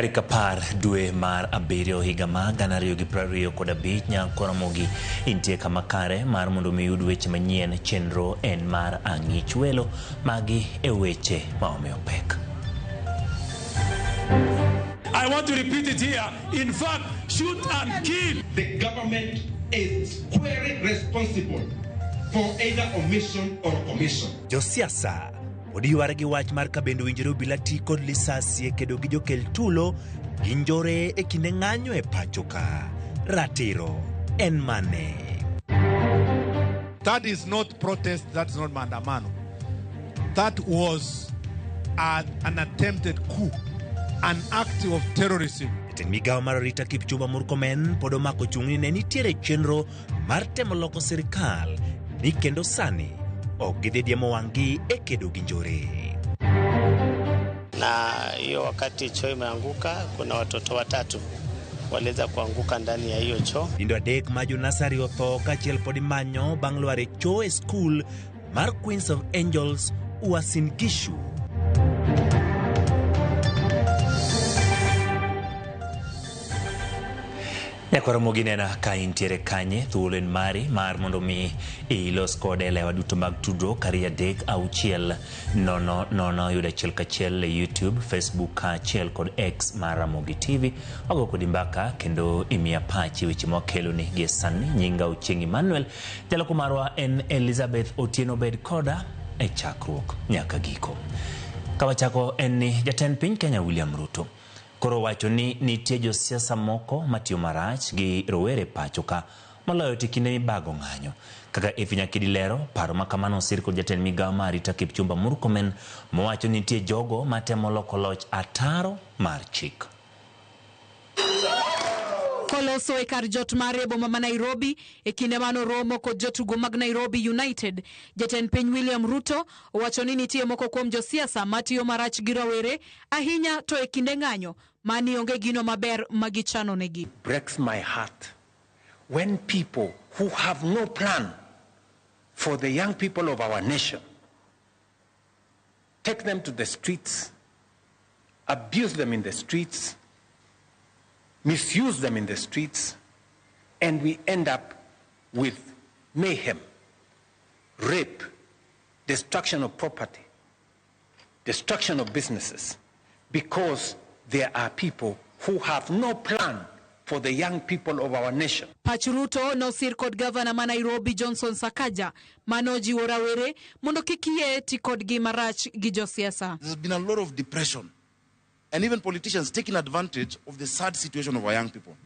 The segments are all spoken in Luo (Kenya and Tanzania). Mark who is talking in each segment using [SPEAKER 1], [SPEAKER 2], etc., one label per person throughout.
[SPEAKER 1] Tarik par dwe mar abirio higa mar 2025 Nyankoromogi intie kama kare mar mondo mi yud weche manyien chenro en mar ang'ich welo magi e weche maomiyo pek.
[SPEAKER 2] I want to repeat it here. In fact, shoot and kill.
[SPEAKER 3] The government is squarely responsible for either omission or commission.
[SPEAKER 4] Josiasa odiwar gi wach mar kabendo winjore obila ti kod lisasi e kedo gi jokel tulo gi njore e kinde ng'anyo e pacho ka. Ratiro en mane?
[SPEAKER 5] That is not protest, that's not maandamano. That was an attempted coup, an act of terrorism.
[SPEAKER 4] Jatend migawo mar arita Kipchumba Murkomen pod omako chung'ni ne nitiere chenro mar temo loko sirikal ni kendo sani ok gidhidiemo wang'gi e kedo gi njore.
[SPEAKER 6] Na hiyo wakati choo imeanguka, kuna watoto watatu waliweza kuanguka ndani ya hiyo choo.
[SPEAKER 4] Nyithindo adek ma jonasari otho kaachiel pod imanyo bang' lwar e choo e skul mar Queens of Angels Uasin Gishu.
[SPEAKER 1] Nyankoromogi nena ka intiere kanye thuolo en mari mar mondo mi ilos kode lewa duto mag tudruok kari 360 yudo achiel kachiel e YouTube, Facebook kaachiel kod X mar Ramogi TV. Wago kodi mbaka kendo imiya pachi weche mwakelo ni gie sani. Nyinga Ochieng' Emmanuel, jaloko marwa en Elizabeth Otieno bed koda e chakruok nyaka giko. Kawachako en ni jatend piny Kenya William Ruto koro wacho ni nitie josiasa moko matiyo marach gi rowere pacho ka moloyo tikinde mibago ng'anyo. Kaka Ifinya Kidilero, paro makamano osir kod jatend migawo mar arita Kipchumba Murkomen mowacho ni nitie jogo matemo loko loch ataro mar chik.
[SPEAKER 7] Koloso e kar jot mare boma ma Nairobi e kinde mano romo kod jotugo mag Nairobi United. Jatend piny William Ruto owacho ni nitie moko kuom josiasa matiyo marach gi rowere ahinya to e kinde ng'anyo mani onge gino maber magichano negi.
[SPEAKER 8] Breaks my heart when people who have no plan for the young people of our nation take them to the streets, abuse them in the streets, misuse them in the streets, and we end up with mayhem, rape, destruction of property, destruction of businesses, because there are people who have no plan for the young people of our nation.
[SPEAKER 7] Pachuruto nosir kod gavana ma Nairobi Johnson Sakaja manojiwo rawere mondo kik yie ti kodgi marach gi josiasa.
[SPEAKER 9] There's been a lot of depression, and even politicians taking advantage of the sad situation of our young people.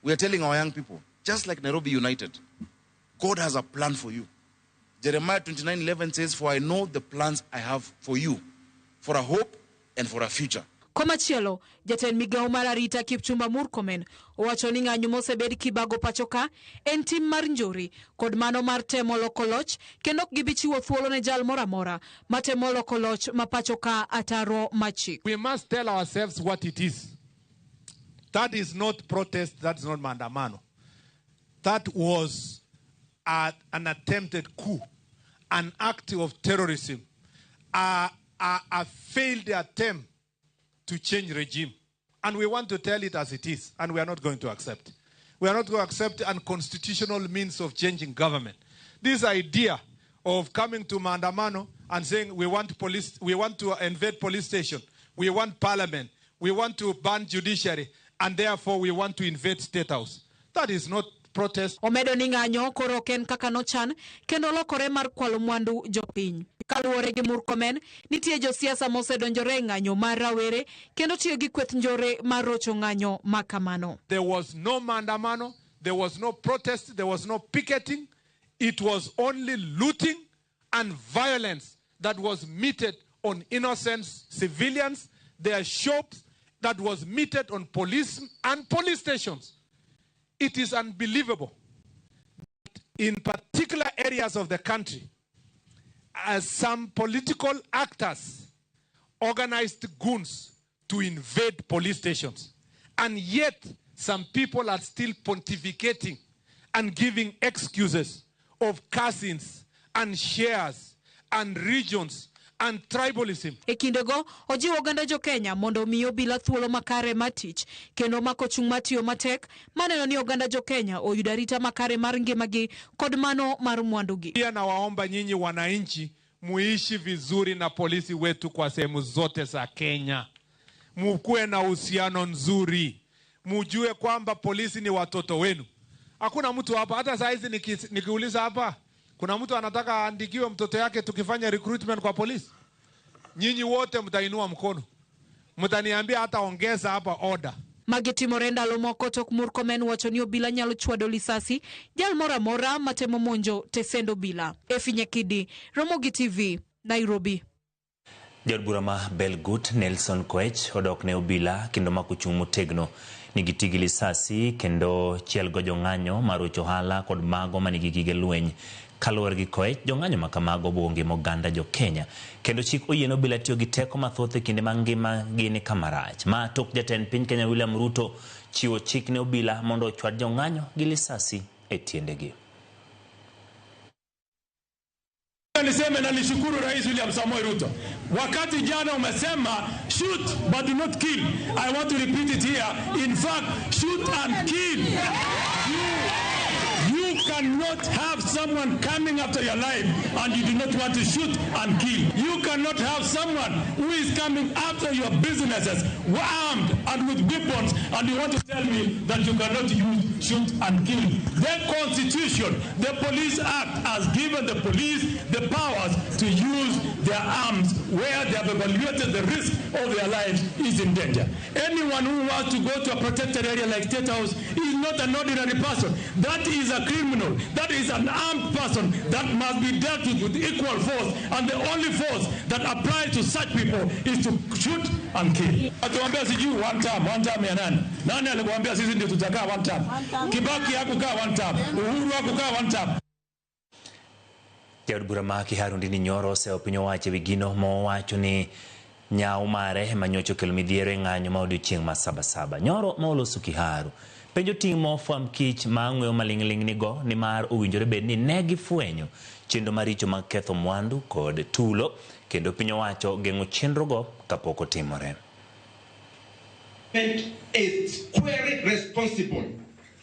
[SPEAKER 9] We are telling our young people, just like Nairobi United, God has a plan for you. Jeremiah 29:11 says, "For I know the plans I have for you, for a hope and for a future."
[SPEAKER 7] Komachielo, jatend migawo mar arita Kipchumba Murkomen owacho ni ng'anyo mosebed kibago pacho ka en tim mar njori kod mano mar temo loko loch kendo ok gibichiwo thuolo ne jal moro amora matemo loko loch ma pacho ka ataro machik.
[SPEAKER 5] We must tell ourselves what it is. That is not protest, that's not maandamano. That was an attempted coup, an act of terrorism, a failed attempt to change regime. And we want to tell it as it is, and we are not going to accept. We are not going to accept unconstitutional means of changing government. This idea of coming to Maandamano and saying we want to invade police station, we want parliament, we want to ban judiciary, and therefore we want to invade State House. That is not protest.
[SPEAKER 7] Omedo ni ng'anyo koro ken kaka nochan kendo lokore mar kwalo mwandu jopiny. Kaluwore gi Murkomen, nitie josiasa mosedonjore e ng'anyo mar rawere kendo tiyo gi kweth njore mar rocho ng'anyo makamano.
[SPEAKER 5] There was no maandamano, there was no protest, there was no picketing. It was only looting and violence that was meted on innocent civilians, their shops, that was meted on police and police stations. It is unbelievable that in particular areas of the country, as some political actors organized goons to invade police stations. And yet, some people are still pontificating and giving excuses of cousins and shares and regions and tribalism.
[SPEAKER 7] Ekindego ojiwo oganda jo Kenya mondo miyo bila thuolo makare matich kendo mako chung matiyo matek maneno ni oganda jo Kenya oyudo arita makare mar ngimagi kod mano mar mwandugi.
[SPEAKER 5] Pia nawaomba nyinyi wananchi muishi vizuri na polisi wetu kwa sehemu zote za Kenya. Mkuwe na uhusiano nzuri. Mujue kwamba polisi ni watoto wenu. Hakuna mtu hapa, hata saizi nikiuliza hapa, kuna mtu anataka aandikiwe mtoto yake tukifanya recruitment kwa polisi? Nyinyi wote mtainua mkono. Mtaniambia hata ongeza hapa order.
[SPEAKER 7] Mageti morenda lomoko tok Murkomen wachonio bila nyalo chwado lisasi, jal mora mora matemo monjo tesendo bila. Efinyekidi, Ramogi TV, Nairobi.
[SPEAKER 1] Jod Burama Belgut Nelson Koech odok ne obila kendo makuchung motegno nigitigi lisasi kendo chiel go jong'anyo marucho hala kod mago manigi gige lweny. Kaluwore gi Koech, jong'anyo makamago bonge moganda jo Kenya kendo chik oyieno bila tiyo gi teko mathoth e kinde mangima gini kamarach. Ma tok jatend piny Kenya William Ruto chiwo chik ne obila mondo ochwad jong'anyo gi lisasi e tiendegi.
[SPEAKER 2] Niseme na nishukuru Rais William Samoei Ruto. Wakati jana umesema shoot but do not kill. I want to repeat it here. In fact, shoot and kill. You cannot have someone coming after your life and you do not want to shoot and kill. You cannot have someone who is coming after your businesses armed and with weapons and you want to tell me that you cannot use shoot and kill. The Constitution, the Police Act has given the police the powers to use their arms where they have evaluated the risk of their lives is in danger. Anyone who wants to go to a protected area like State House is not an ordinary person. That is a criminal. That is an armed person that must be dealt with equal force, and the only force that applies to such people is to shoot and kill. Atuambia sijui one time ya nani? Nani alikuambia sisi ndio tutakaa one time? Kibaki hakukaa one time. Uhuru hakukaa one time.
[SPEAKER 1] Jod Burama Kiharundi ni nyoro se opinyo wache wigino mo wacho ni nyao mare manyocho kelo midhiero ng'anyo ma odiochieng' ma sabasaba. Nyoro ma oloso Kiharu penjo timo fwam kich ma ng'weyo maling'ling nigo ni mar owinjore bed ni negi fwenyo chenro maricho mag ketho mwandu kod tulo kendo pinyo wacho geng'o chenro go kapok otimore.
[SPEAKER 3] Is squarely responsible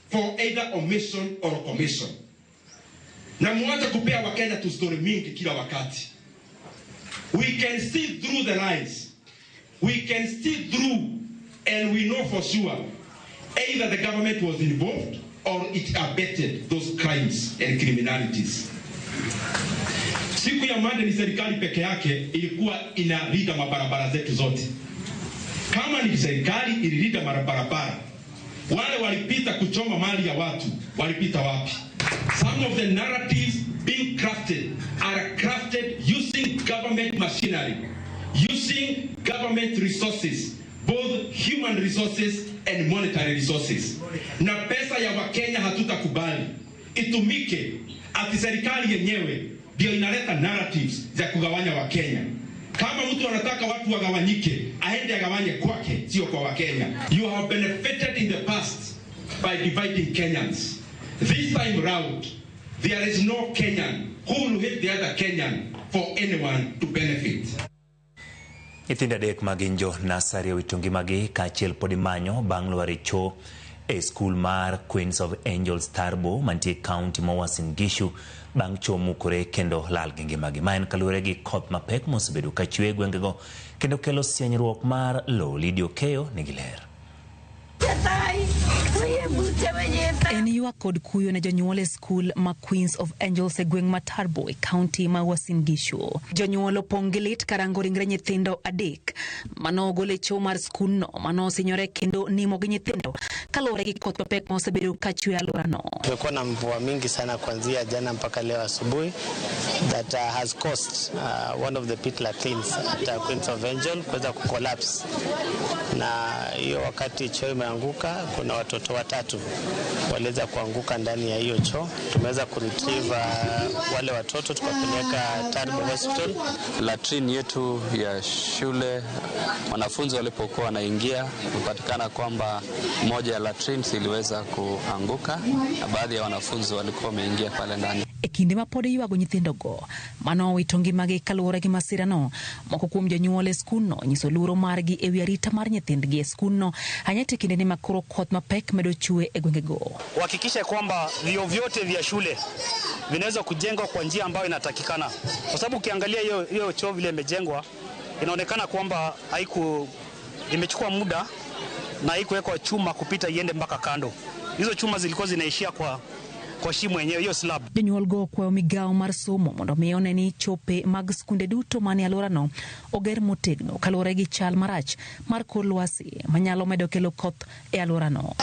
[SPEAKER 3] for either omission or commission. Na mwacha kupea Wakenya tu story mingi kila wakati. We can see through the lies. We can see through and we know for sure either the government was involved or it abetted those crimes and criminalities. Siku ya Monday ni serikali peke yake ilikuwa inalinda mabarabara zetu zote. Kama ni serikali ililinda mabarabara, wale walipita kuchoma mali ya watu, walipita wapi? Some of the narratives being crafted are crafted using government machinery, using government resources, both human resources and monetary resources. Na pesa ya Wakenya hatutakubali itumike ati serikali yenyewe ndio inaleta narratives za kugawanya Wakenya. Kama mtu anataka watu wagawanyike, aende agawanye kwake, sio kwa Wakenya. You have benefited in the past by dividing Kenyans. This time round, there is no Kenyan who will hate the other Kenyan for anyone to benefit.
[SPEAKER 1] Ithinda dek maginjo nasari witungi magi kachiel podi manyo bang' lwar cho e school mar Queens of Angels Tarbo mantie county ma Uasin Gishu bang' cho mukore kendo lal gi ngimagi. Ma en kaluwore gi koth mapek mosebedo ka chwe gwengego kendo kelo sienyruok mar lo. Lidio Keyo nigi ler.
[SPEAKER 10] En ywak kod kuyo ne jonyuol e skul ma Queens of Angels e gweng' ma Tarbo e county ma Uasin Gishu. Jonyuol opong' gi lit karango ringre nyithindo adek mano ogol e cho mar skulno mano osinyore kendo nimo gi nyithindo kaluwore gi koth mapek mosebedo ka chwe alworano.
[SPEAKER 6] Tumekuwa na mvua mingi sana kuanzia jana mpaka leo asubuhi that has caused one of the pit latrines at Queens of Angel kuweza kucollapse, na hiyo wakati choo imeanguka kuna watoto watatu waliweza kuanguka ndani ya hiyo choo. Tumeweza kuretrieve wale watoto tukapeleka Tarbo Hospital.
[SPEAKER 11] Latrine yetu ya shule wanafunzi walipokuwa wanaingia kupatikana kwamba moja ya latrines iliweza kuanguka na baadhi ya wanafunzi walikuwa wameingia pale ndani.
[SPEAKER 10] e kinde ma pod ywago nyithindogo mano wito ngimagi kaluwore gi masirano. Moko kuom jonyuol e skundno nyiso luoro margi e wi arita mar nyithindgi e skundno anyete kinde ni makoro koth mapek medo chue e gwengego.
[SPEAKER 12] Uhakikishe kwamba vyuo vyote vya shule vinaweza kujengwa kwa njia ambayo inatakikana, kwa sababu ukiangalia hiyo choo vile imejengwa inaonekana kwamba imechukua muda na haikuwekwa chuma kupita iende mpaka kando. Hizo chuma zilikuwa zinaishia kwa shimo yenyewe, hiyo slab.
[SPEAKER 10] Jonyuol go kwayo migawo mar somo mondo mi one ni chope mag skunde duto manie alworano oger motegno kaluwore gi chal marach mar kor lwasi manyalo medo kelo koth e alworano.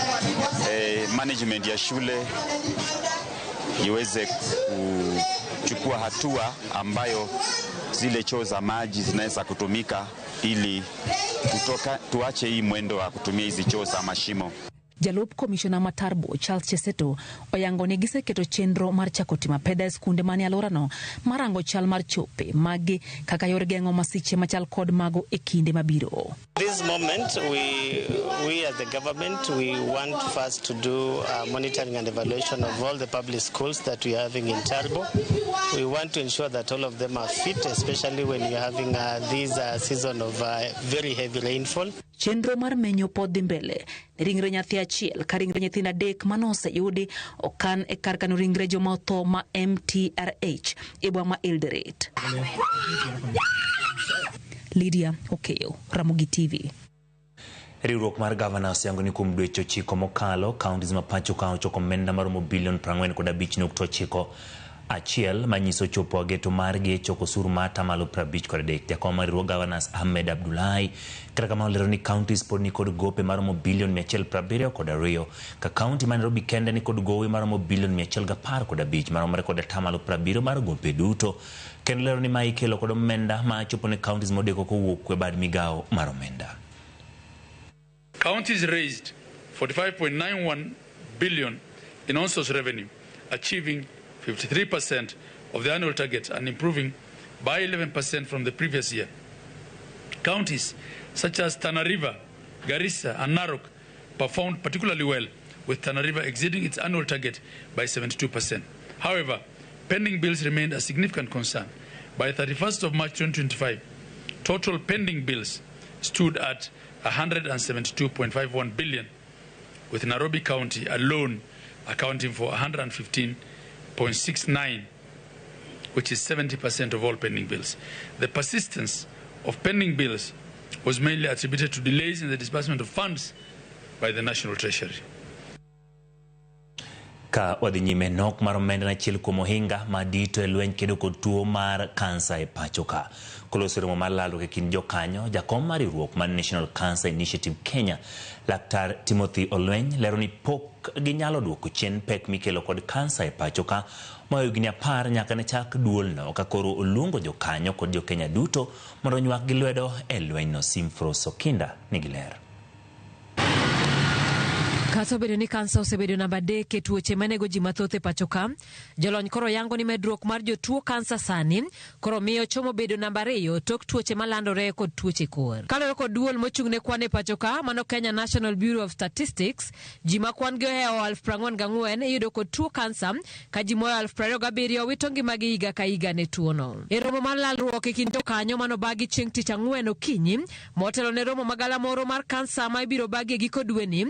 [SPEAKER 13] Management ya shule iweze kuchukua hatua ambayo zile choo za maji zinaweza kutumika ili tuache hii mwendo wa kutumia hizi choo za mashimo.
[SPEAKER 10] Jalup Komishona ma Tarbo Charles Cheseto oyango ni giseketo chenro mar chako timo peda e skunde manie alworano marango chal mar chope magi kaka yor geng'o masiche machal kod mago e kinde mabiro.
[SPEAKER 6] This moment, we as the government, we want first to do monitoring and evaluation of all the public schools that we are having in Tarbo. We want to ensure that all of them are fit, especially when you're having this season of very heavy rainfall.
[SPEAKER 10] Chenro mar menyo pod dhi mbele ne ringre nyathi achiel ka ringre nyithindo 3 manoseyudi okan e kar kano ringre joma otho ma MTRH e boma ma Eldoret. Lydia Okeyo, Ramogi TV.
[SPEAKER 1] Riwruok mar gavana oseyango ni kuom dweche 9 mokalo kauntis ma pacho ka ochoko omenda maromo bilion 45.9 achiel manyiso chopo geto margi choko osuru ma atamalo 53. Jakom mar riwruok Governors Ahmed Abdullahi kata kamano olero ni counties pod ni kod gope maromo bilion 172 ka county ma Nairobi kende ni kod gowe maromo bilion 115 maromre kod atamalo 70 mar gope duto. Kendo lero ni ma ikelo kod omenda ma chopo ne counties modeko kowuok e bad migawo mar omenda.
[SPEAKER 2] Counties raised 45.91 billion in on-source revenue, achieving 53% of the annual target and improving by 11% from the previous year. Counties such as Tana River, Garissa and Narok performed particularly well, with Tana River exceeding its annual target by 72%. However, pending bills remained a significant concern. By 31st of March 2025, total pending bills stood at 172.51 billion, with Nairobi County alone accounting for 115.69, which is 70% of all pending bills. The persistence of pending bills was mainly attributed to delays in the disbursement of funds by the National Treasury.
[SPEAKER 1] Ka wadhi nyime nok mar omenda na chiel kuom ohinga madito e lweny kedo kod tuo mar kansa e pacho ka. Koloso romo mar lalruok e kind jokanyo, jakom mar riwruok mar National Cancer Initiative Kenya, Laktar Timothy Olweny lero ni pok ginyalo duoko chien pek mikelo kod kansa e pacho ka moyo higni 10 nyaka ne chak duolno ka koro oluongo jokanyo kod jokenya duto mondo onyuak gi lwedo e lwenyno. Simfros Okinda nigi ler.
[SPEAKER 7] Kata obedo ni kansa osebedo namba 3 e tuoche manego ji mathoth e pacho ka, jolony koro yango ni medruok mar jotuo kansa sani koro miyo chomo bedo namba 2 tok tuoche malandore kod tuoche kor. Kalore kod duol mochung' ne kwan e pacho ka, mano Kenya National Bureau of Statistics, ji ma kwan gi ohewo 44,000 iyudo kod tuo kansa ka ji moyo 27,000 wito ngimagi higa ka higa ne tuono. E romo mar lalruok e kind jokanyo mano bagi chieng' tich ang'wen okinyi, motelo ne romo magala moro mar kansa ma ibiro bagi e giko dweni,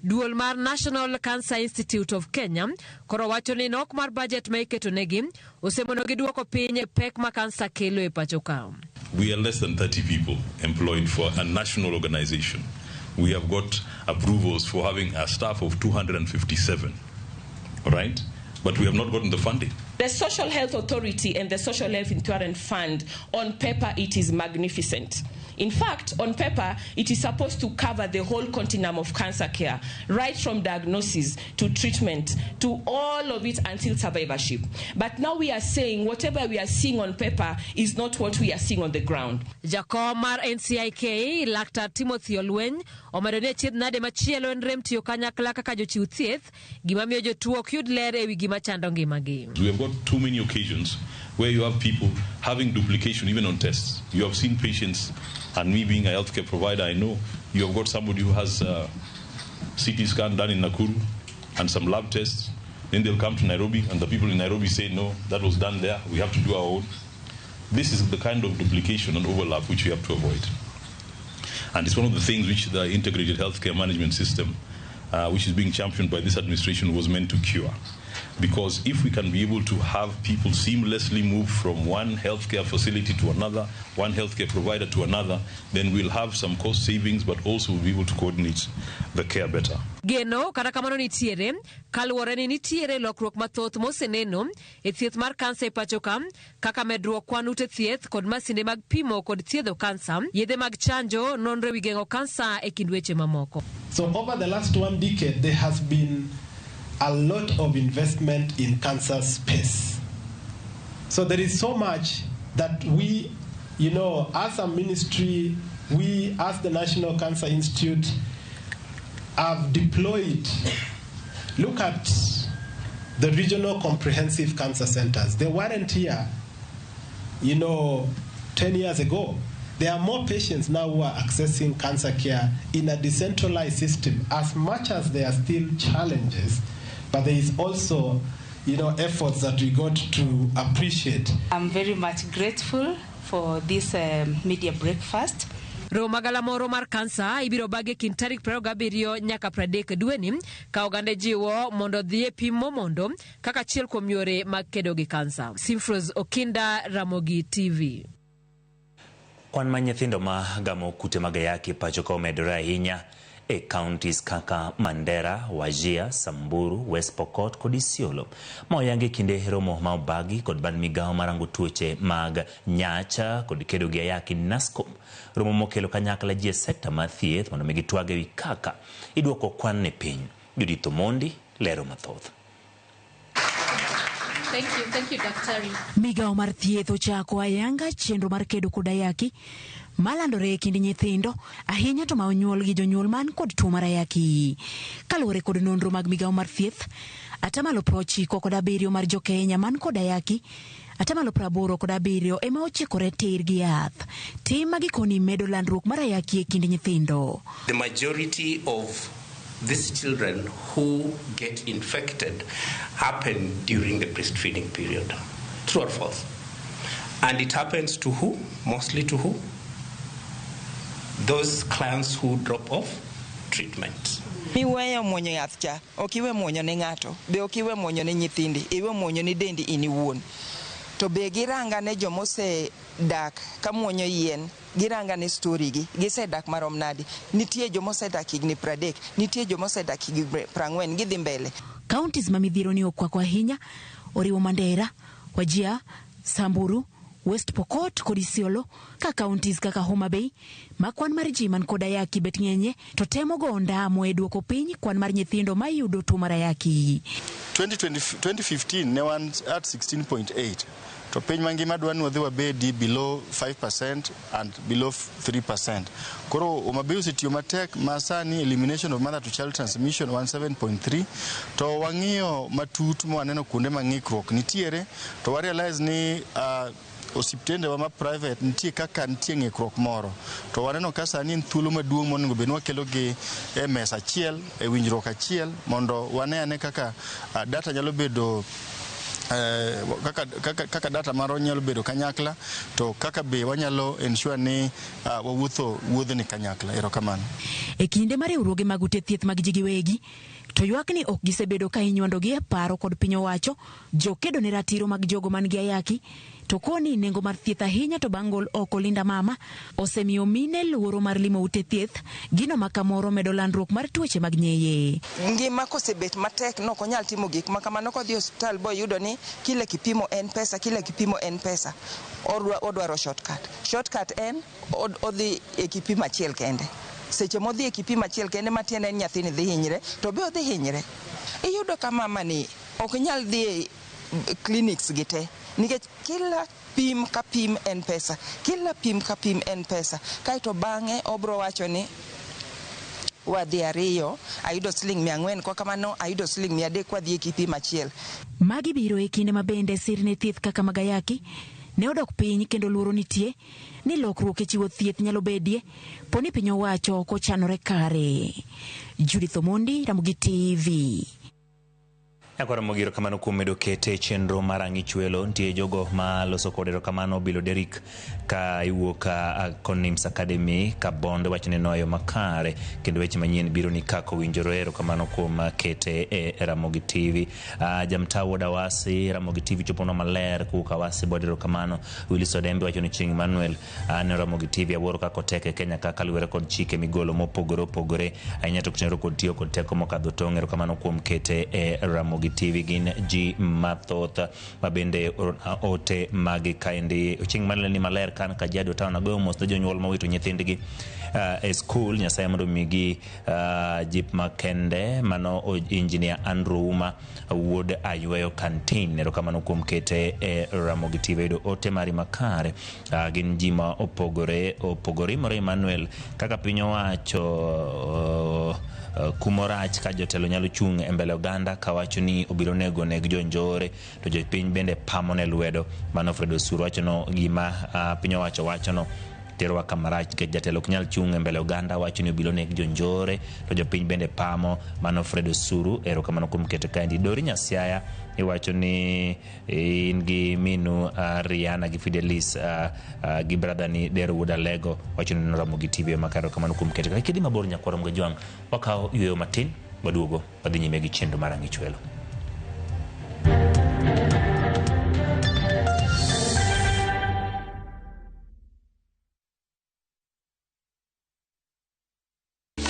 [SPEAKER 7] duol mar National Cancer Institute of Kenya koro wacho ni nok mar budget ma iketo negi osemono gi duoko piny pek ma kansa kelo e pacho ka.
[SPEAKER 14] We are less than 30 people employed for a national organization. We have got approvals for having a staff of 257, right? But we have not gotten the funding.
[SPEAKER 15] The Social Health Authority and the Social Health Insurance Fund, on paper, it is magnificent. In fact, on paper, it is supposed to cover the whole continuum of cancer care, right from diagnosis to treatment, to all of it until survivorship. But now we are saying whatever we are seeing on paper is not what we are seeing on the ground.
[SPEAKER 7] Jakom mar NCIK, Laktar Timothy Olweny, omedo ni chiedh nade machielo en rem tiyo kanyakla kaka jochiw thieth, gima miyo jotuo ok yud ler ewi gima chando ngimagi.
[SPEAKER 14] We have got too many occasions where you have people having duplication even on tests. You have seen patients, and me being a healthcare provider, I know you have got somebody who has a CT scan done in Nakuru and some lab tests, Then they'll come to Nairobi, and the people in Nairobi say, no, that was done there. We have to do our own. This is the kind of duplication and overlap which we have to avoid. And it's one of the things which the integrated healthcare management system, which is being championed by this administration, was meant to cure. Because if we can be able to have people seamlessly move from one healthcare facility to another, one healthcare provider to another, then we'll have some cost savings, but also we'll be able to coordinate the care better.
[SPEAKER 7] Geno kata kamano nitiere kaluwore ni nitiere lokruok mathoth moseneno e thieth mar kansa e pacho ka kaka medruok kwan ute thieth kod masinde mag pimo kod thiedho kansa, yedhe mag chanjo, nonro wi geng'o kansa e kind weche mamoko.
[SPEAKER 16] So over the last 1 decade there has been a lot of investment in cancer space. So there is so much that we, as a ministry, we as the National Cancer Institute have deployed. Look at the regional comprehensive cancer centers. They weren't here, 10 years ago. There are more patients now who are accessing cancer care in a decentralized system. As much as there are still challenges, but there is also, efforts that we got to appreciate.
[SPEAKER 17] I'm very much grateful for this media breakfast.
[SPEAKER 7] Romagala moro mar kansa ibiro bage kin tarik 27 nyaka 30 dweni ka oganda jiwo mondo dhie pimo mondo kaka achiel kuom yore mag kedo gi kansa. Simfros Okinda, Ramogi TV.
[SPEAKER 1] Kwan ma nyithindo ma gamo kute mag ayaki pacho ka omedore ahinya e counties kaka Mandera, Wajir, Samburu, West Pokot kod Isiolo. Ma oyangi kinde romo ma obagi kod bad migawo marango tuoche mag nyacha kod kedo gi ayaki NASCOM. Romo mokelo kanyakla ji e sekta mar thieth mondo gitwag ewi kaka iduoko kwan ne piny. Judith Omondi lero mathoth.
[SPEAKER 18] Thank you, Daktari.
[SPEAKER 10] Migawo mar thieth ochako ayanga chenro mar kedo kod ayaki malandore e kind nyithindo ahinya to ma onyuol gi jonyuol man kod tuo mar ayaki. Kaluwore kod nonro mag migawo mar thieth, 97% mar Jo-Kenya man kod ayaki, 87% ema ochikore ter gi yath. Tim magikoni medo landruok mar ayaki e kind nyithindo.
[SPEAKER 19] The majority of these children who get infected happen during the breastfeeding period. True or false? And it happens to who? Mostly to who? Those clients who drop off treatment.
[SPEAKER 20] Iweyo muonyo yath cha, okiwe muonyo ne ng'ato, be okiwe muonyo ne nyithindi, iwe muonyo ni dendi in iwuon. To be giranga ne jomose dak ka muonyo yien, giranga ne story gi, gise dak marom nadi. Nitie jomose dak higni 30, nitie jomose dak higni 40, gidhi mbele.
[SPEAKER 10] Counties ma midhiero ni okwako ahinya oriwo Mandera, Wajir, Samburu, West Pokot kod Isiolo, ka counties kaka Homa Bay ma kwan mar ji man kod ayaki bet ng'enye to temo go ondamo e duoko piny kwan mar nyithindo ma yudo tuo mar ayaki.
[SPEAKER 21] 2015 ne wan at 16.8 to piny mangima dwani wadhi wabedi below 5% and below 3%. Koro Homa Bay osetiyo matek ma sani elimination of mother to child transmission 17.3 to wang'iyo matut mwaneno kuonde mang'ikruok nitiere to wa realize ni osiptende wa ma private nitie kaka nitie ng'ikruok moro to waneno ka sani en thuolo maduong' monego bed wakelo gi e mesa achiel e winjruok achiel mondo wane kaka data nyalo bedo kaka data maro nyalo bedo kanyakla to kaka be wanyalo ensure ni wawuotho wuodhni kanyakla. Erokamano.
[SPEAKER 10] E kinde mar riwruoge mag ute thieth mag ji giwegi to ywak ni ok gisebedo ka inyuandogi e paro kod piny owacho jokedo ne ratiro mag jogo man gi ayaki to koni nengo mar thieth ahinya to bangol oko Linda Mama osemiyo mine luoro mar limo ute thieth gino makamoro medo landruok mar tuoche mag nyeye.
[SPEAKER 20] Ngima kosebet matek no konyal timo gik makamano kodhi hospital boy yudo ni kile kipimo en pesa odwaro shortcut en odhi e kipimo achiel kende. Seche modhi e kipimo achiel kende matiende nyathini dhi hinyre to be odhi hinyre. Iyudo ka mama ni ok nyal dhi clinics gite nikech kila pim ka pim en pesa, kaito bang'e obro wacho ni wadhi ariyo ayudo siling 400 kwa kamano ayudo siling 300 kwa dhi e kipimo achiel.
[SPEAKER 10] Magi biro e kinde mabende sirne thieth kaka mag ayaki ne odok piny kendo luoro nitie ni lokruok e chiwo thieth nyalo bedie poni piny owacho kochanore kare. Judith Omondi, Ramogi TV.
[SPEAKER 1] Yakora mogiro kamano kumedo kete chenro marangi chwelo ntie jogo ma loso kodero kamano bilo Derek ka iwuoka Conims Academy ka bond wachne noyo makare kendo weche manyien biro ni kako winjoro kamano kuom kete Ramogi TV. Jamtawo Dawasi Ramogi TV chopono maler kuka wasi bodero kamano Willis Odembe wacho ni Ching Manuel ne Ramogi TV aworo kako teke Kenya kaka luwere kod chike migolo mopogore ainyato kuchenro kod tiyo kod teko mokadho tong' kamano kuom kete Ramogi TV gin ji mathoth mabende ote magi kaendi Ching Manuel ni maler kan Kajiado Town agoyo mos jonyuol mawito nyithindgi e school Nyasaye mondo migi jip makende mano engineer Andrew Uma wuod Ayweyo Canteen kamano kuom kete Ramogi TV do ote mari makare gin ji ma opogore moro Emmanuel kaka piny owacho kumorach ka jotelo nyalo chung e mbele oganda kawacho ni obiro nego neg jonjore to jopiny bende pamone lwedo mano Fredo Suru wacho no gima piny owacho wacho no terwa kamarach ke jatelo nyal chung e mbele oganda wacho ni obiro neg jonjore to jopiny bende pamo mano Fredo Suru kamano kuom kete kandi Dori Nyasiaya iwacho ni ingi minu Rihanna gi Fidelis gi brother ni Dero Wuda Lego wacho ni Ramogi TV makaro kamano kuom kete kidi mabor nyakwara mga jwang wakao yuyo matin waduogo wadhi nyime gi chenro marangi chwelo.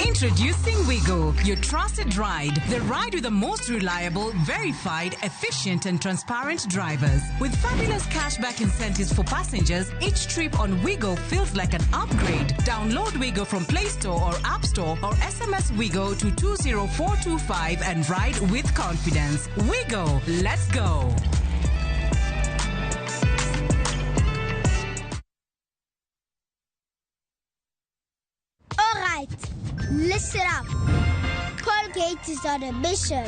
[SPEAKER 18] Introducing Wigo, your trusted ride. The ride with the most reliable, verified, efficient and transparent drivers. With fabulous cashback incentives for passengers, each trip on Wigo feels like an upgrade. Download Wigo from Play Store or App Store or SMS Wigo to 20425 and ride with confidence. Wigo, let's go.
[SPEAKER 22] All right. Listen up. Colgate is on a mission.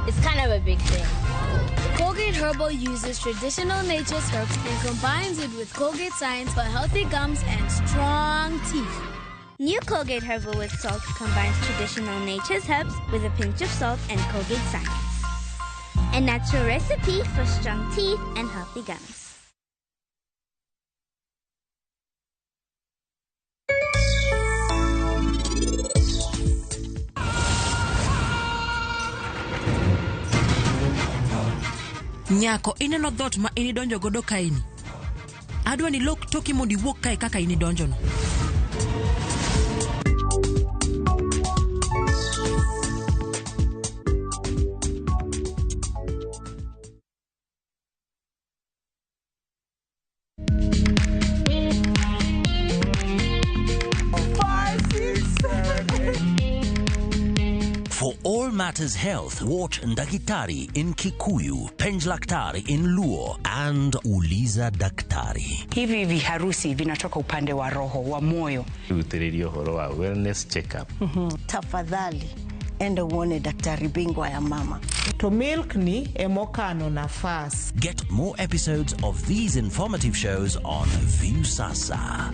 [SPEAKER 23] It's kind of a big thing.
[SPEAKER 22] Colgate Herbal uses traditional nature's herbs and combines it with Colgate Science for healthy gums and strong teeth.
[SPEAKER 23] New Colgate Herbal with Salt combines traditional nature's herbs with a pinch of salt and Colgate Science. A natural recipe for strong teeth and healthy gums.
[SPEAKER 18] Nyako ineno dhot ma inidonjo godo kaini. Adwa ni lok toki mondi wuok kai kaka inidonjo no.
[SPEAKER 24] For all matters health, watch Ndakitari in Kikuyu, Penj Laktari in Luo, and Uliza Daktari.
[SPEAKER 25] Hivi viharusi vinatoka upande wa roho, wa moyo.
[SPEAKER 26] Uthiririo horo wa wellness check-up.
[SPEAKER 27] Tafadhali, enda uone daktari bingwa ya mama.
[SPEAKER 28] To milk ni emokano nafas.
[SPEAKER 24] Get more episodes of these informative shows on Viusasa.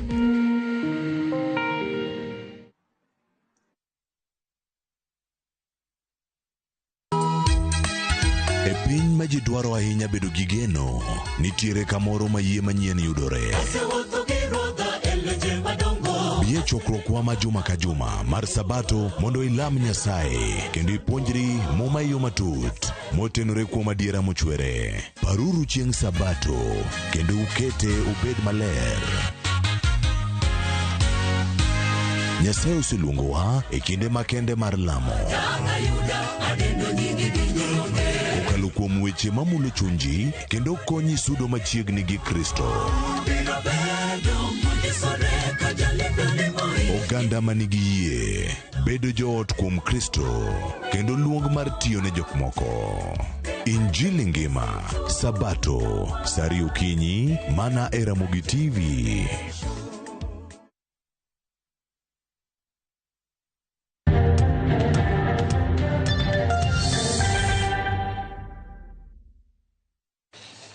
[SPEAKER 29] E piny ma ji dwaro ahinya bedo gi geno, nitiere kamoro ma yie manyien yudore. Bie chokruokwa ma juma ka juma mar Sabato mondo ilam Nyasaye kendo ipuonjri muma yo matut motenore kuom adiera mochwere. Paruru chieng' Sabato kendo ukete ubed maler. Nyasaye oseluongowa e kinde makende mar lamo. Kokalo kuom weche mamulo chunji kendo konyi sudo machiegni gi Kristo. Oganda manigi yie bedo joot kuom Kristo kendo luong mar tiyo ne jok moko. Injili ngima Sabato sari okinyi mana e Ramogi TV.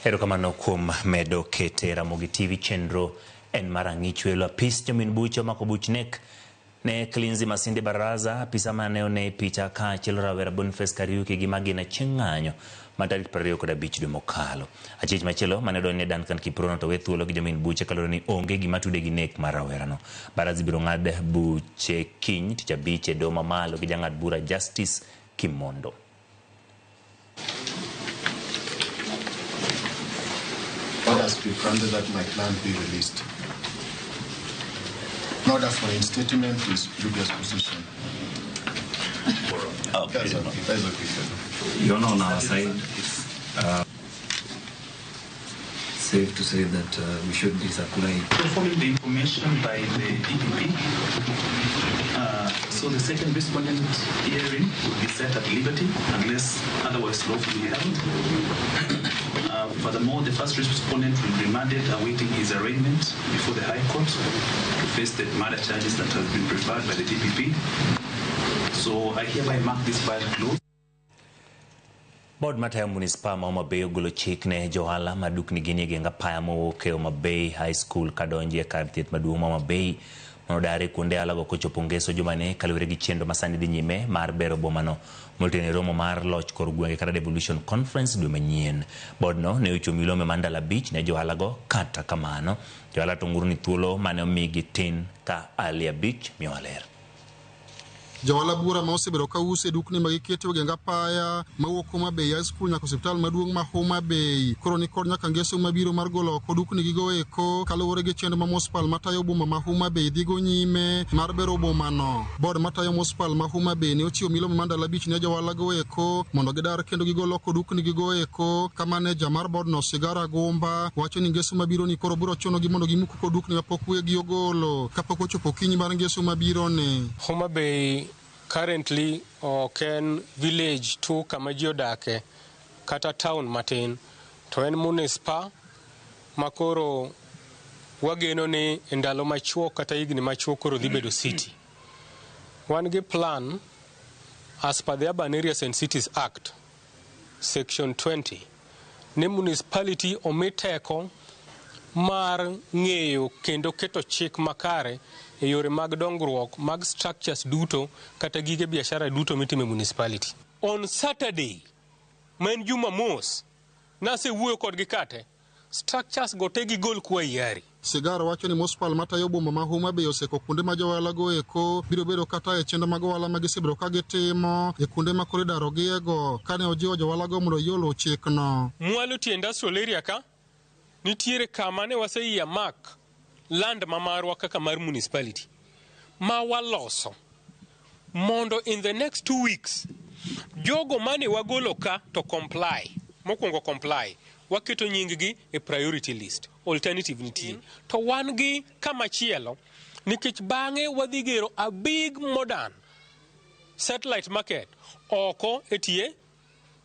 [SPEAKER 1] Erokamano kuom medo kete Ramogi TV chenro en marangi chwelo apis jomin bucho mako buchnek Ne Klinzi Masinde Baraza, apisa maneo ne picha ka chilora vera Boniface Kariuki gi Magina Chenganyo matarik 25 dwe mokalo. Achich machielo manedo ne Duncan Kiprono to wethuolo gi jamin buche kaloro ni onge gima tude gi nek mar rawerano. Baraza biro ng'ad buche kiny tich abich e doho mamalo gi jang'ad bura Justice Kimondo.
[SPEAKER 3] Orders be granted that my client be released. In order for reinstatement to his previous position.
[SPEAKER 4] Oh,
[SPEAKER 3] That's okay.
[SPEAKER 4] Your Honor, on our side, it's safe to say that we should disapply.
[SPEAKER 5] Following the information by the DPP, so the second respondent hearing will be set at liberty unless otherwise lawfully held. Furthermore, the first respondent will be remanded awaiting his arraignment before the High Court to face the murder charges that have been preferred by the DPP. So I hereby mark this file closed.
[SPEAKER 1] Board matayo munisipal ma Homa Bay ogolo chik ne johala madukni gini genga paya mowuok e Homa Bay High School kadonji e kar thieth maduong' Homa Bay monodare kuonde alago kochopo ngeso jumane kaluwore gi chenro masani dhi nyime mar bero bomano moltene romo mar loch kor gwenge kata devolution conference dwe manyien. Board no ne ochiwo milome mandala beach ne johalago, kata kamano johala to nguru ni thuolo mane omigi tin ka Alia Beach miwaler.
[SPEAKER 6] Johala bura ma osebedo ka uso e dukni magiketo genga paya mawuok Homa Bay High School nyaka hospital maduong' ma Homa Bay koro ni kod nyaka ngeso mabiro mar golo oko dukni gigo eko kaluwore gi chenro ma municipal matayo boma ma Homa Bay dhigo nyime mar bero boma no. Board matayo municipal ma Homa Bay ne ochiwo milome mandala bich ne johala go eko mondo gidar kendo gigolo oko dukni gigo eko ka manager mar board no Sigara Gomba wacho ni ngeso mabiro ni koro biro chono gi mondo gimuko oko dukni mapok wegi ogolo kapok ochopo kiny mar ngeso mabiro ne.
[SPEAKER 8] Homa Bay currently can village to kama ji odake kata town matin to en municipal makoro wageno ni ndalo machuok kata higni machuok koro dhi bedo city. Wan gi plan as per the Urban Areas and Cities Act section 20 ne municipality omi teko mar ng'eyo kendo keto chik makare e yore mag dongruok mag structures duto kata gige biashara duto mitime municipality. On Saturday, men juma mos, nase wuoyo kodgi kate, structures gote gi gol kwa yari.
[SPEAKER 6] Sigara wacho ni municipal matayo boma ma Homa Bay oseko kuonde ma johala go eko biro bedo kata e chenro mag ohala ma gisebiro ka gitimo e kuonde ma kore daro giego kane ojiwo johala go mondo yolo chikno.
[SPEAKER 8] Mwalo ti industrial area ka nitiere kama ne waseyia mark land mamarwa kaka mar municipality ma waloso mondo in the next 2 weeks jogo mane wagolo ka to comply mokwongo comply waketo nyinggi e priority list alternative nitie to wan gi kama chielo nikech bang'e wadhi gero a big modern satellite market oko etie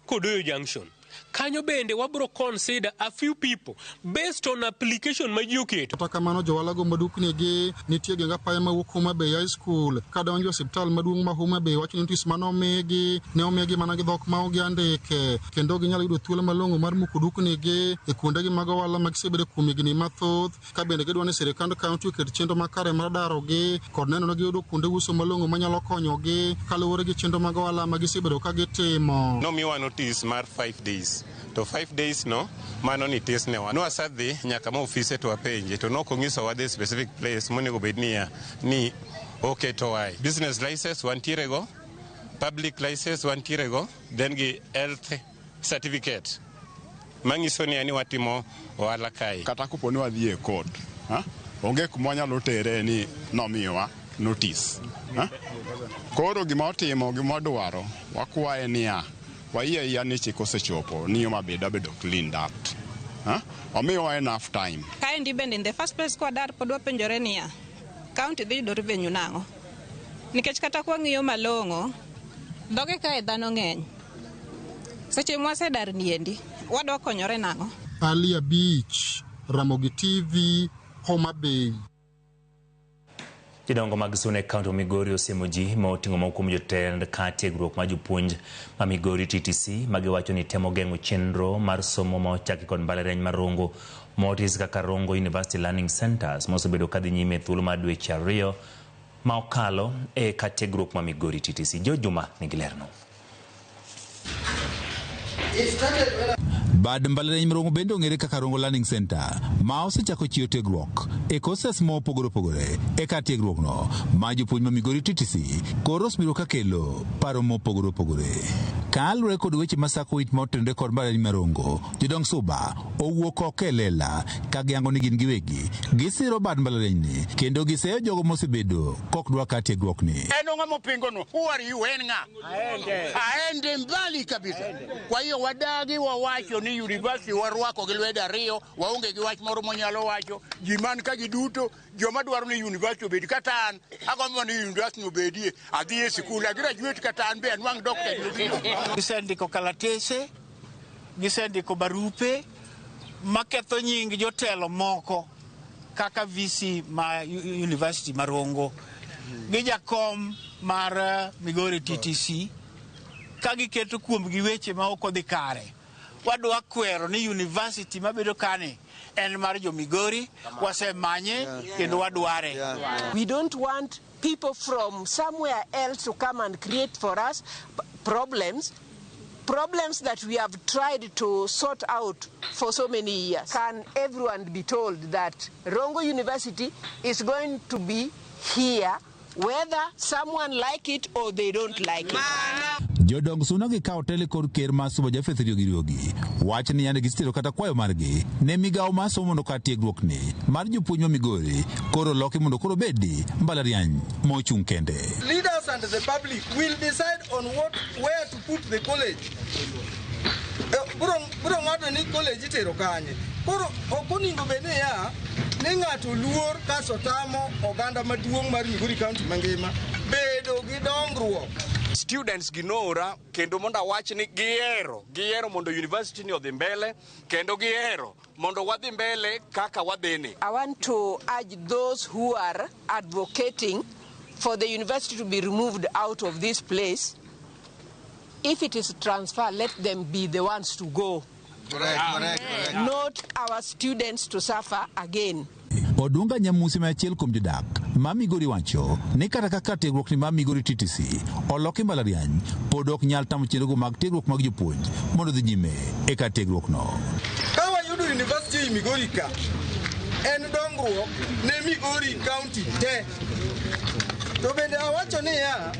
[SPEAKER 8] Kodoyo Junction. Kanyo bende wabro consider a few people based on application ma ji oketo.
[SPEAKER 6] Kata kamano johala go madukni gi nitie genga paya mawuok Homa Bay High School kadonjo hospital maduong' ma Homa Bay wacho ni notis mano omigi ne omigi mana gi dhok ma ogiandike kendo ginyalo yudo thuolo malong'o mar muko dukni gi e kuonde gi mag ohala ma gisebedo kuom higni mathoth ka bende gidwa ni sirikand kaunti oket chenro makare mar daro gi kod neno ni giyudo kuonde uso malong'o manyalo konyo gi kaluwore gi chenro mag ohala ma gisebedo ka gitimo.
[SPEAKER 9] Nomiwa notice mar 5 days. To 5 days no mano ni tis ne wa no asadhi nyaka ma office to apenje to noko ngiso wa the specific place monego bednia ni okay to why business license wantiere go, public license wantiere go, then gi health certificate mangiso ni ani watimo ohala kai
[SPEAKER 11] kata kopo ni wadhi e court onge kuma nyalo tere ni nomiwa notice koro gima otimo gima dwaro wakwaye niya waiye yani chiko sechopo ni Homa Bay bedo cleaned up omiyo enough time
[SPEAKER 12] kaendi bende in the first place kwa dar podwa penjore niya county dhi yudo revenue nang'o nikech kata kwa ng'iyo malong'o dhoge kae dhano ng'eny seche mwasedar niendi wadwa konyore nang'o.
[SPEAKER 6] Alia Beach, Ramogi TV, Homa Bay.
[SPEAKER 1] Jidongo mag Sune County Migori osiemo ji ma oting'o moko kuom jotend ka tiegruok ma jopuonj ma Migori TTC magiwacho ni temo geng'o chenro mar somo ma ochaki kod mbalariany mar Rongo motis kaka Rongo University Learning Centers mosebedo kadhi nyime thuolo mar dweche 2 ma okalo e kar tiegruok ma Migori TTC. Jo Juma nigi lerno.
[SPEAKER 2] Bad mbalariany marongo bende ong'ere kaka Rongo Learning Center ma osechako chiwo tiegruok e courses mopogore opogore e kar tiegruok no ma jopuonj ma Migori TTC koro osebiro ka kelo paro mopogore opogore. Kaluwore kod weche masako wich ma otenore kod mbalariany marongo, jodong Suba owuok oko e lela ka giyango ni gin giwegi gisiro bad mbalariany ni kendo giseyo jogo mosebedo kok dwa kar tiegruok ni.
[SPEAKER 7] Eno ng'ama pingo no, who are you en ng'a? Aende mbali kabisa. Kwa hiyo wadagi wawacho ni university warwako gi lwedo ariyo, waonge gi wach moro monyalo wacho, ji man ka giduto joma dwaro ni university obed kata an agombo ni university obedie, adhi e sikul, graduate kata an be anwang' doctor. Gisendiko kalatese, gisendiko barupe maketho nying jotelo moko kaka VC ma University Marongo gi jakom mar Migori TTC ka giketo kuom gi weche ma ok odhi kare. Wadwa kwero ni university mabedo kane en mar jo Migori, wasemanye kendo wadware.
[SPEAKER 13] We don't want people from somewhere else to come and create for us problems that we have tried to sort out for so many years. Can everyone be told that Rongo University is going to be here whether someone like it or they don't like it?
[SPEAKER 2] Jodong Suna gi kao tele kod ker ma Suba Jafeth Riogi wach ni yane gisitero kata kwayo margi ne migawo ma somo mondo kar tiegruok ni mar jopuonj ma Migori koro loki mondo koro bedi mbalariany mochung' kende.
[SPEAKER 14] Leaders and the public will decide on where to put the college. Buro ng'ato ni college itero kanye. Koro okoningo bende ya ni ng'ato luor kaso tamo oganda maduong' mar Migori County mangima bedo gi dongruok.
[SPEAKER 7] Students ginora kendo mondo awach ni gihero mondo university ni odhi mbele kendo gihero mondo wadhi mbele kaka wadhini.
[SPEAKER 13] I want to urge those who are advocating for the university to be removed out of this place. If it is transfer, let them be the ones to go. Correct. Not our students to suffer again.
[SPEAKER 2] Odunga Nyamusi ma achiel kuom jodak ma Migori wacho ni kata kaka tiegruok ni ma Migori TTC oloki mbalariany pod ok nyal tamo chenrogo mag tiegruok mag jopuonj mondo dhi nyime e kar tiegruok no.
[SPEAKER 14] Ka wayudo university Migori ka en dongruok ne Migori County te. To bende awacho ni ya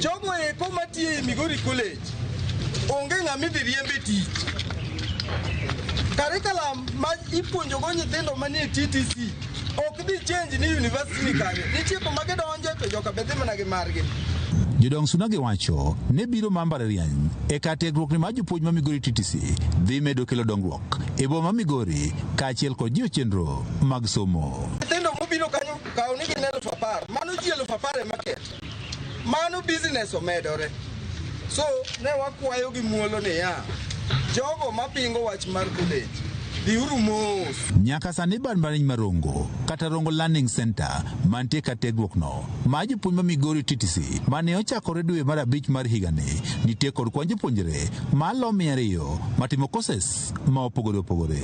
[SPEAKER 14] jogo eko matie Migori College onge ng'ama idhi riembe tich. Curriculum ma ipuonjo go nyithindo manie TTC ok dhi change ni university ni kanyo. Nitie kuma gidonje to joka bedhi mana gi margi.
[SPEAKER 2] Jodong Suna gi wacho ne biro ma mbalariany e kar tiegruok ni ma jopuonj ma Migori TTC dhi medo kelo dongruok e boma Migori kaachiel kod jiwo chenro mag somo.
[SPEAKER 14] Nyithindo mobiro kanyo kawo ni gin 10,000, mano ji 10,000 e market. Mano business omedore. So ne wakwayo gi muolo ni ya jogo mapingo wach mar college diuru mos.
[SPEAKER 2] Nyaka sani bad mbalariany marongo kata Rongo Learning Center mantie kar tiegruok no ma jopuonj ma Migori TTC mane ochakore dwe mar 5 mar higani nitie kod kwan jopuonjre malo 200 matimo courses ma opogore opogore.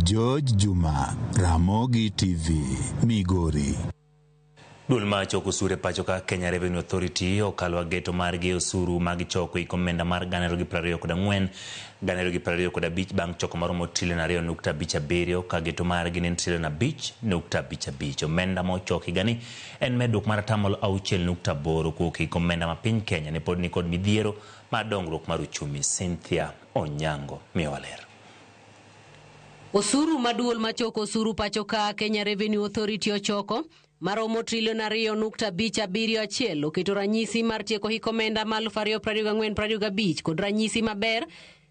[SPEAKER 2] George Juma, Ramogi TV, Migori.
[SPEAKER 1] Dul ma choko osuru e pacho ka Kenya Revenue Authority okalo geto margi osuru mag choko iko omenda mar $24,000 $25,000 bang' choko maromo $2.57 ka geto margi ne $5.55. Omenda ma ochoki gani en medruok mar 6.8 kuok iko omenda ma piny Kenya ne pod ni kod midhiero mar dongruok mar uchumi. Cynthia Onyango miwaler.
[SPEAKER 15] Osuru maduol ma choko osuru pacho ka Kenya Revenue Authority ochoko maromo $2.571 oketo ranyisi mar tieko hik omenda ma 2024-25 kod ranyisi maber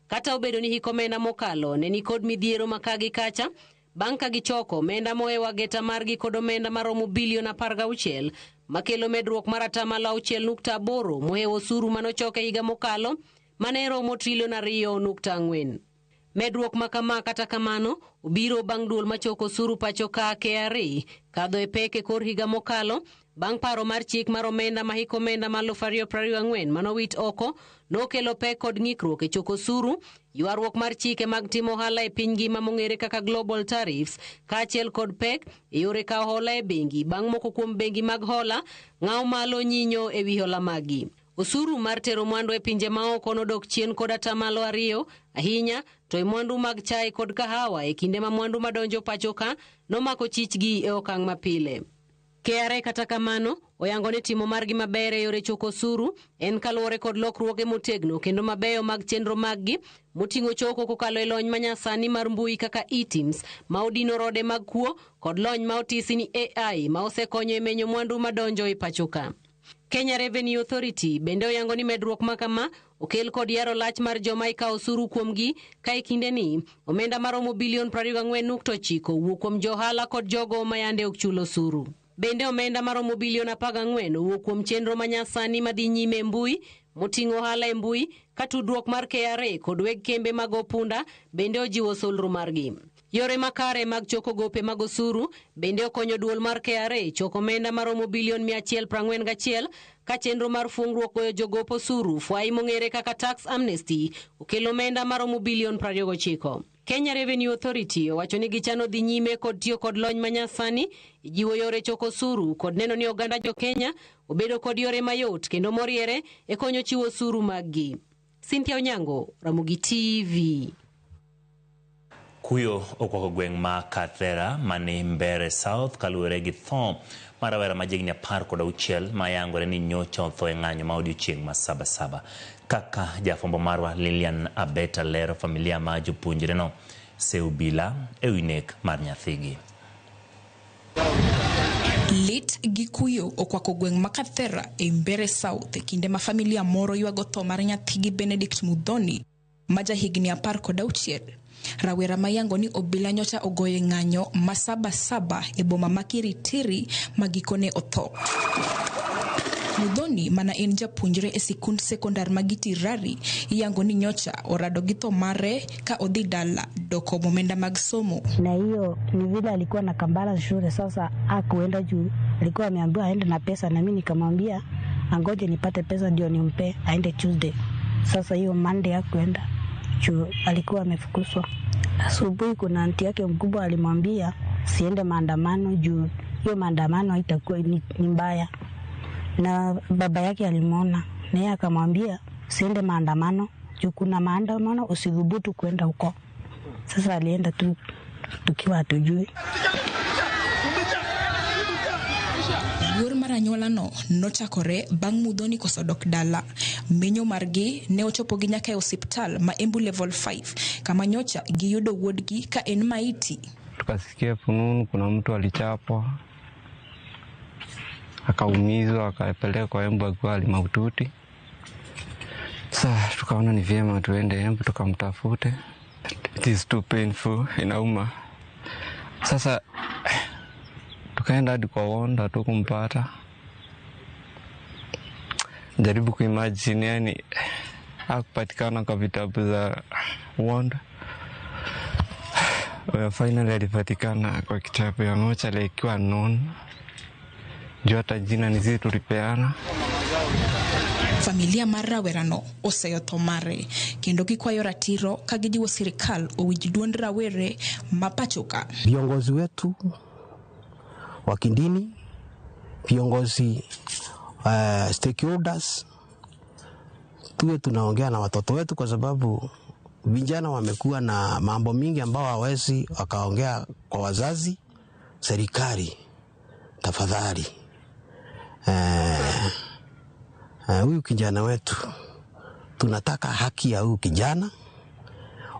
[SPEAKER 15] kata obedo ni hik omenda mokalo ne ni kod midhiero makagi kacha bang' ka gichoko omenda moewa geta margi kod omenda maromo $16 makelo medruok mar 6.8 mohewo osuru manochoke higa mokalo mane romo $2.4. Medruok makama kata kamano obiro bang' duol machoko osuru pacho ka KRA kadho e pek e kor higa mokalo bang' paro mar chik mar omenda ma hik omenda ma 2024 manowit oko nokelo pek kod ng'ikruok e choko osuru, ywaruok mar chike mag timo ohala e piny ngima mong'ere kaka global tariffs kaachiel kod pek e yore kawo hola e bengi bang' moko kuom bengi mag hola ng'aw malo nyinyo e wi hola maggi. Osuru mar tero mwandu e pinje maoko nodok chien kod 2% ahinya to e mwandu mag chai kod kahawa e kinde ma mwandu madonjo pacho ka nomako chichgi e okang' mapile. KRA kata kamano oyango ni timo margi maber e yore choko osuru en kaluwore kod lokruoge motegno kendo mabeyo mag chenro maggi moting'o choko kokalo e lony manyasani mar mbui kaka eTIMS ma odino rode mag kuo kod lony ma otisi ni AI ma osekonyo e menyo mwandu madonjo e pacho ka. Kenya Revenue Authority bende oyango ni medruok makama okel kod yaro lach mar joma ikawo osuru kuomgi ka e kinde ni omenda maromo bilion 24.9 wuok kuom johala kod jogo mayande ok chulo osuru. Bende omenda maromo bilion 14 owuok kuom chenro manyasani madhi nyime e mbui moting'o ohala e mbui ka tudruok mar KRA kod weg kembe mag opunda bende ojiwo solro margi. Yore makare mag choko gope mag osuru bende okonyo duol mar KRA choko omenda maromo bilion 141 ka chenro mar fungruok goyo jogop osuru fwai mong'ere kaka tax amnesty okelo omenda maromo bilion 29. Kenya Revenue Authority owacho ni gichano dhi nyime kod tiyo kod lony manyasani jiwo yore choko osuru kod neno ni oganda jo Kenya obedo kod yore mayot kendo moriere e konyo chiwo osuru maggi. Cynthia Onyango, Ramogi TV.
[SPEAKER 1] Kuyo okwako gweng' ma Kathera mani Mbere South kaluwore gi tho mar rawera ma jigni 16 ma yangore ni nyocha otho e ng'anyo ma odiochieng' ma sabasaba. Kaka jafombo marwa Lilian Abeta lero familia ma jopuonjre no seubila e wi nek mar nyathigi.
[SPEAKER 10] Lit gi kuyo okwako gweng' ma Kathera e Mbere South e kinde ma familia moro ywago tho mar nyathigi Benedict Mudhoni ma jahigni 16. Rawera mayango ni obila nyocha ogoye ng'anyo ma sabasaba e boma ma Kiritiri magikone otho. Mudhoni mana en japuonjre e sikund sekondar Magitirari yango ni nyocha orado gi tho mare ka odhi dala doko momenda mag somo.
[SPEAKER 16] Na hiyo ni vile alikuwa na kambala shule, sasa hakuenda juu, alikuwa ameambiwa aende na pesa, na mimi nikamwambia angoje nipate pesa ndio nimpe aende Tuesday. Sasa hiyo Monday hakuenda juu alikuwa amefukuzwa. Asubuhi kuna anti yake mkubwa alimwambia siende maandamano juu hiyo maandamano haitakuwa ni mbaya. Na baba yake alimwona na yeye akamwambia siende maandamano juu kuna maandamano, usidhubutu kwenda huko. Sasa alienda tu tukiwa hatujui.
[SPEAKER 10] Wuor mar anyuola no nochakore bang' Mudhoni koso dok dala. Menyo margi ne ochopo gi nyaka e osiptal ma Embu level 5 kama nyocha giyudo wuodgi ka en maiti.
[SPEAKER 17] Tukasikia fununu kuna mtu alichapwa akaumizwa akapelekwa Embu akiwa mahututi. Sasa tukaona ni vyema tuende Embu tukamtafute. It is too painful, inauma. Sasa tukaenda hadi kwa Wonda tukumpata. Jaribu kuimagine, yani hakupatikana kwa vitabu za Wonda. Finally alipatikana kwa kitabu ya Ngocha ikiwa known. Juu hata jina ni zile tulipeana.
[SPEAKER 10] Familia mar rawerano oseyo tho mare kendo gikwayo ratiro ka gijiwo sirikal owinj duond rawere mapachoka.
[SPEAKER 18] Viongozi wetu wa kidini, viongozi stakeholders, tuwe tunaongea na watoto wetu, kwa sababu vijana wamekuwa na mambo mingi ambao hawezi wakaongea kwa wazazi. Serikali tafadhali, huyu kijana wetu tunataka haki ya huyu kijana.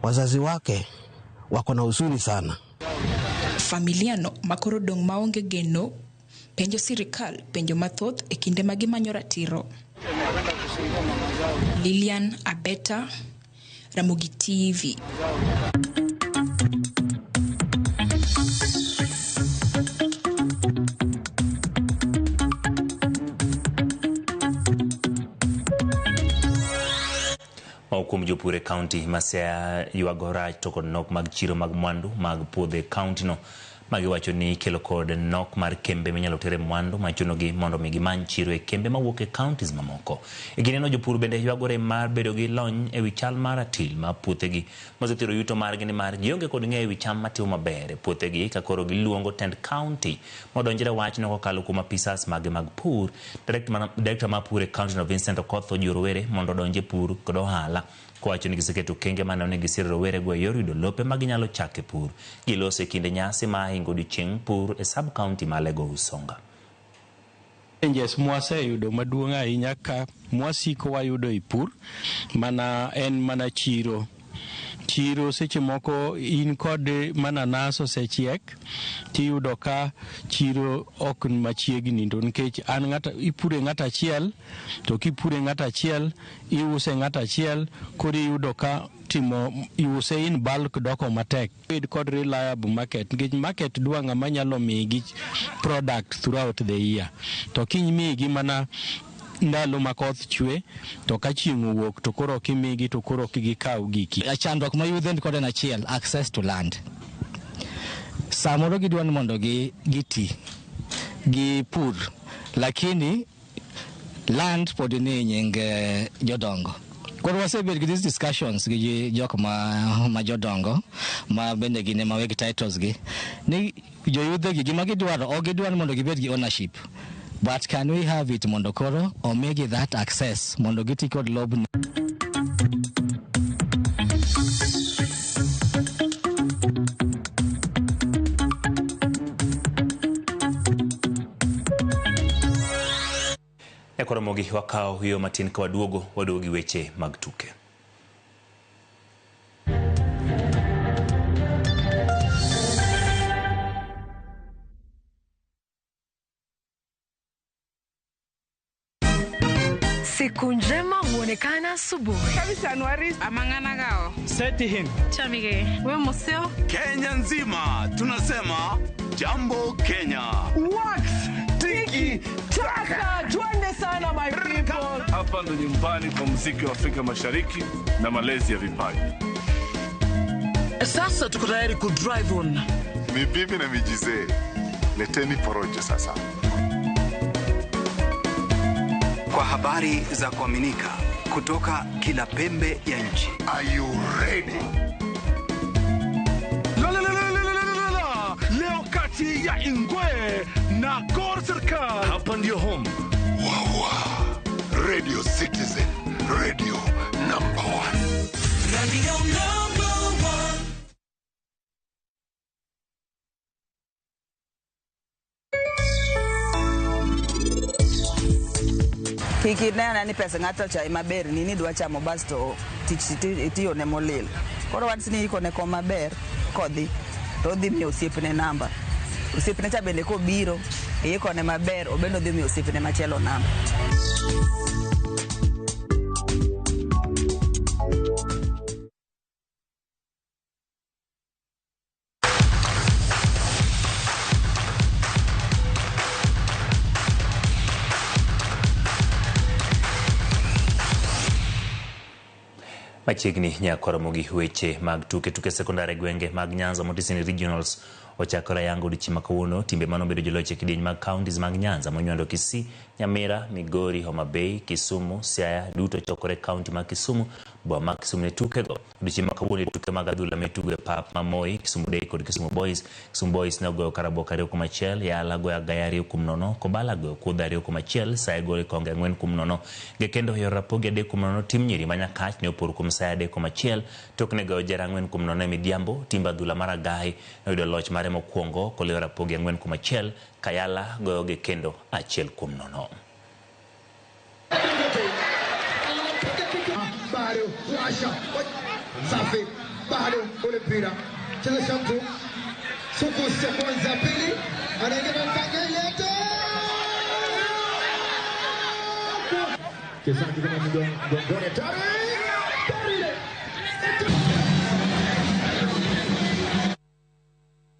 [SPEAKER 18] Wazazi wake wako na huzuni sana.
[SPEAKER 10] Familia no makoro dong maonge geno penjo sirikal penjo mathoth e kinde magimanyo ratiro. Lilian Abeta, Ramogi TV.
[SPEAKER 1] kuom jopur e kaunti ma Siaya ywago rach to kod nok mag chiro mag mwandu mag puodho e kaunti no magiwacho ni kelo kod nok mar kembe minyalo tere mwandu machunogi mondo mi gimany chiro e kembe mawuok e counties mamoko. E gineno jopur bende ywagore mar bedo gi lony e wi chal mar atil ma puothegi mosethiro yuto margi ni mar gionge kod ng'eyo e wi cham matimo maber e puothegi ka koro giluongo tend county modonjre wachno kokalo kuom apisas mag pur. Director mar pur e county no Vincent Okoth ojiwo rowere mondo odonje pur kod ohala kowacho ni giseketo kenge mane onegi siro rowere go yor yudo lope ma ginyalo chake pur gilose kinde nyasi ma hingo odiochieng' pur e sub county ma Lego Usonga.
[SPEAKER 19] Challenges mwaseyudo maduong' ahinya ka mwasiko wayudo i pur mana chiro seche moko in kod mananas osechiek tiyudo ka chiro ok machiegni to nikech ipure ng'ata achiel to kipure ng'ata achiel iuse ng'ata achiel kod iyudo ka iuse in bulk doko matek bed kod reliable market nikech market dwa ng'ama nyalo migi product throughout the year to kiny migi mana ndalo makoth chwe to ka chieng' owuok to koro kimigi to koro gikaw giki.
[SPEAKER 20] Chandruok ma yudhe kod en achiel access to land. Samoro gidwani mondo giti gi pur lakini land pod ni nying jodongo. Koro wasebet gi these discussions gi jok ma jodongo ma bende gine ma weg titles gi ni joyudhe gi gima gidwaro o gidwani mondo gibed gi ownership. But can we have it mondo koro or make it that access mondo giti kod lob
[SPEAKER 1] Ekoromogi wakao hiyo matin kwa wadogi weche mag tuke.
[SPEAKER 21] Siku njema huonekana asubuhi.
[SPEAKER 22] Kabisa Nwari amangana gao.
[SPEAKER 21] Seti hin. Chamige. We museo.
[SPEAKER 23] Kenya nzima tunasema jambo Kenya.
[SPEAKER 22] Wax. Tiki. Taka. Twende sana my people.
[SPEAKER 25] Hapa ndo nyumbani kwa muziki wa Afrika Mashariki na malezi ya vipaji.
[SPEAKER 22] Sasa tuko tayari ku drive on.
[SPEAKER 23] Mibibi na mijize. Leteni porojo sasa.
[SPEAKER 26] Kwa habari za kuaminika kutoka kila pembe ya nchi.
[SPEAKER 23] Are you ready?
[SPEAKER 25] Leo kati ya Ingwe na Gor Serikali. Hapa ndio home.
[SPEAKER 23] Radio Citizen, radio number 1.
[SPEAKER 21] Radio number 1.
[SPEAKER 22] Kiki nena ni pesa ng'ato cha maber nini dwa chamo basto tiyo ne molil. Koro wan sini iko ne ko maber kodhi to dhi mi osiepne namba. Osiepne cha bende ko biro iko ne maber obendo dhi mi osiepne machielo namba.
[SPEAKER 1] Machiegni nyakoromogi weche mag tuke sekondari gwenge mag Nyanza Motisini Regionals ochakora yango odiochieng' ma kawuono timbe manobedo joloch e kidieny mag counties mag Nyanza monywando Kisii, Nyamira, Migori, Homa Bay, Kisumu, Siaya duto chokore county ma Kisumu boma ma Kisumu ne tukego. Odiochieng' ma kawuono tuke mag adhula mitugo e pap ma Moi, Kisumu Day kod Kisumu Boys. Kisumu Boys ne ogoyo Karaboka 2-1, Yala goyo Agaya 2-0, Kobala goyo Kudha 2-1, Saya goyo Konge 4-0. Gekendo yor Rapogi 3-0 tim nyiri manyakach ne oporo kuom Saya 3-1 tok ne goyo Jera 4-0 e Midhiambo. Timba adhula mar Agai ne oyudo loch mare mokwongo kolewo Rapogi 4-1, Kayala goyo Gekendo 1-0.
[SPEAKER 27] Bado Rasha safi bado ule mpira cheza mtu suku ya kwanza pili anaingia Mpangeleto kisa kama mgongoni tari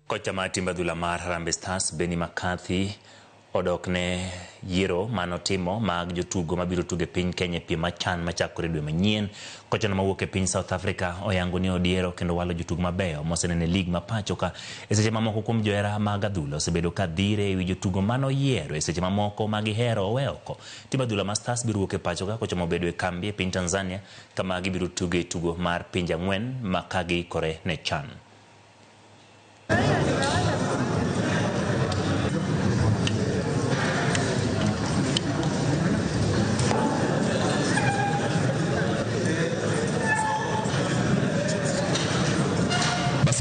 [SPEAKER 1] Kocha ma timba adhula mar Harambee Stars Benny McCarthy odok ne yiero manotimo mag jotugo mabiro tuge piny Kenya piem machan machakore dwe manyien. Kocha mawuok e piny South Africa oyango ni odiero kendo walo jotugo mabeyo mosenene lig mapacho ka seche mamoko kuom johera mag adhula osebedo ka dhire ewi jotugo manoyiero seche mamoko magihero oweko. Tim adhula ma Stars biro wuok e pacho ka kocha mobedo e kambi e piny Tanzania kama gibiro tuge tugo mar pinje ang'wen makagi kore ne CHAN.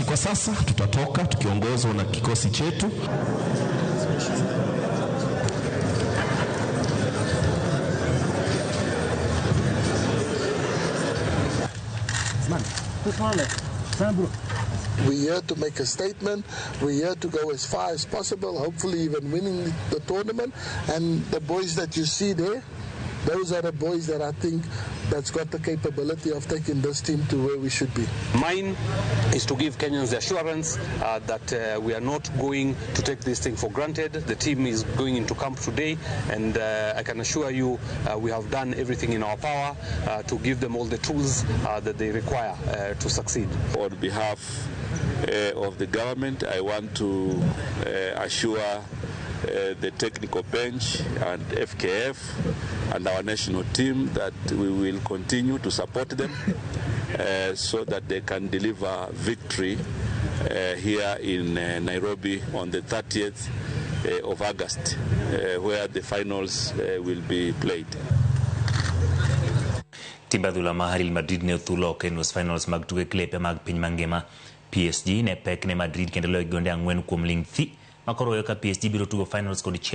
[SPEAKER 3] Kwa sasa tutatoka tukiongozwa na kikosi chetu.
[SPEAKER 4] We're here to make a statement. We're here to go as far as possible, hopefully even winning the tournament. And the boys that you see there, those are the boys that I think that's got the capability of taking this team to where we should be.
[SPEAKER 5] Mine is to give Kenyans the assurance that we are not going to take this thing for granted. The team is going into camp today, and I can assure you we have done everything in our power to give them all the tools that they require to succeed.
[SPEAKER 8] On behalf of the government, I want to assure the technical bench and FKF and our national team that we will continue to support them so that they can deliver victory here in Nairobi on the 30th of August, where the finals will be played.
[SPEAKER 1] Timba adhula mar Real Madrid ne othulo e nus finals mag tuke klepe mag piny mangima. PSG ne pek ne Madrid kendo loyo gonde 4-0 makoro ka PSG biro tugo finals kod